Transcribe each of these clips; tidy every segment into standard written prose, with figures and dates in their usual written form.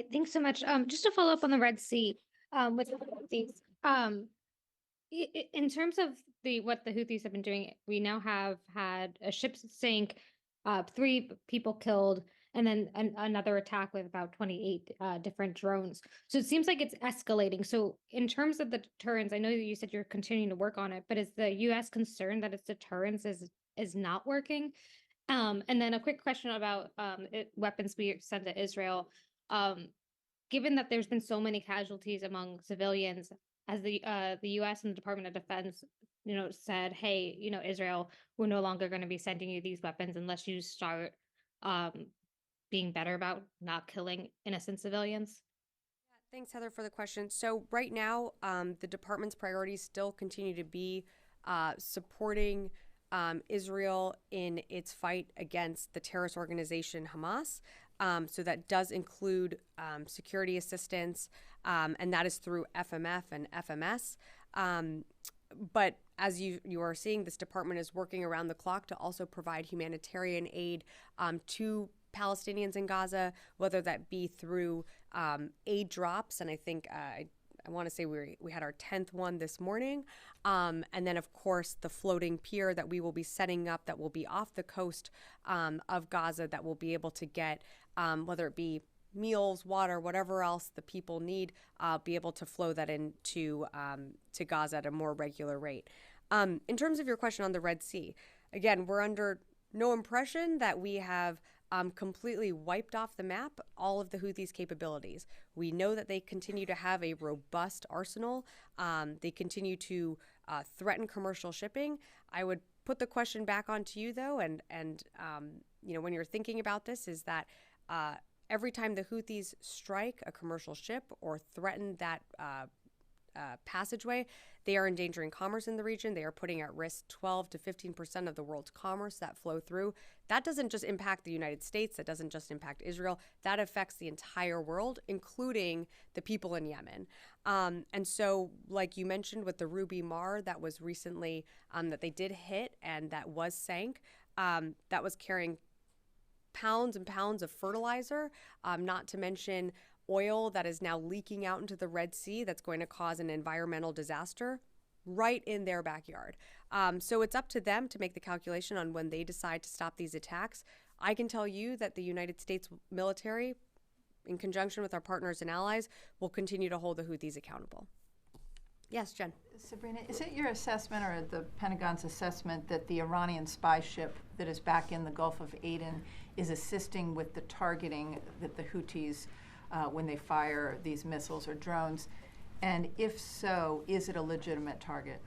Great, thanks so much. Just to follow up on the Red Sea, with the Houthis, in terms of what the Houthis have been doing, we now have had a ship sink, three people killed, and then another attack with about 28 different drones. So it seems like it's escalating. So in terms of the deterrence, I know that you said you're continuing to work on it, but is the U.S. concerned that its deterrence is not working? And then a quick question about weapons we sent to Israel. Um, Given that there's been so many casualties among civilians, as the U.S. and the Department of Defense, said, hey, Israel, we're no longer going to be sending you these weapons unless you start um, being better about not killing innocent civilians. Thanks, Heather, for the question. So right now, the department's priorities still continue to be supporting Israel in its fight against the terrorist organization Hamas. So that does include security assistance, and that is through FMF and FMS. But as you are seeing, this department is working around the clock to also provide humanitarian aid to Palestinians in Gaza, whether that be through aid drops. And I think I want to say we had our 10th one this morning. And then, of course, the floating pier that we will be setting up that will be off the coast of Gaza that will be able to get, whether it be meals, water, whatever else the people need, be able to flow that into to Gaza at a more regular rate. In terms of your question on the Red Sea, again, we're under no impression that we have completely wiped off the map all of the Houthis' capabilities. We know that they continue to have a robust arsenal. They continue to threaten commercial shipping. I would put the question back onto you, though, and when you're thinking about this, is that every time the Houthis strike a commercial ship or threaten that passageway, they are endangering commerce in the region. They are putting at risk 12 to 15% of the world's commerce that flow through. That doesn't just impact the United States. That doesn't just impact Israel. That affects the entire world, including the people in Yemen. And so, like you mentioned with the Ruby Mar that was recently, that they did hit and that was sank, that was carrying pounds and pounds of fertilizer, not to mention oil that is now leaking out into the Red Sea that's going to cause an environmental disaster right in their backyard. So it's up to them to make the calculation on when they decide to stop these attacks. I can tell you that the United States military, in conjunction with our partners and allies, will continue to hold the Houthis accountable. Yes, Jen. Sabrina, is it your assessment or the Pentagon's assessment that the Iranian spy ship that is back in the Gulf of Aden is assisting with the targeting that the Houthis when they fire these missiles or drones? And if so, is it a legitimate target?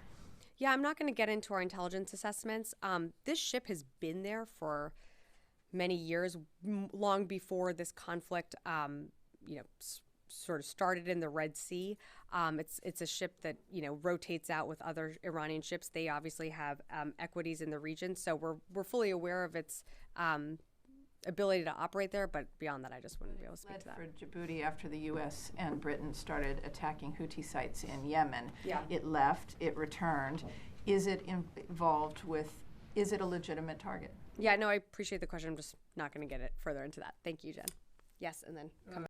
Yeah, I'm not going to get into our intelligence assessments. This ship has been there for many years, long before this conflict, sort of started in the Red Sea. It's a ship that rotates out with other Iranian ships. They obviously have equities in the region, so we're fully aware of its ability to operate there, but beyond that, I just wouldn't be able to speak to that. For Djibouti, after the U.S. and Britain started attacking Houthi sites in Yemen, it left, it returned. Is it involved with, is it a legitimate target? Yeah, no, I appreciate the question. I'm just not going to get it further into that. Thank you, Jen. Yes, and then come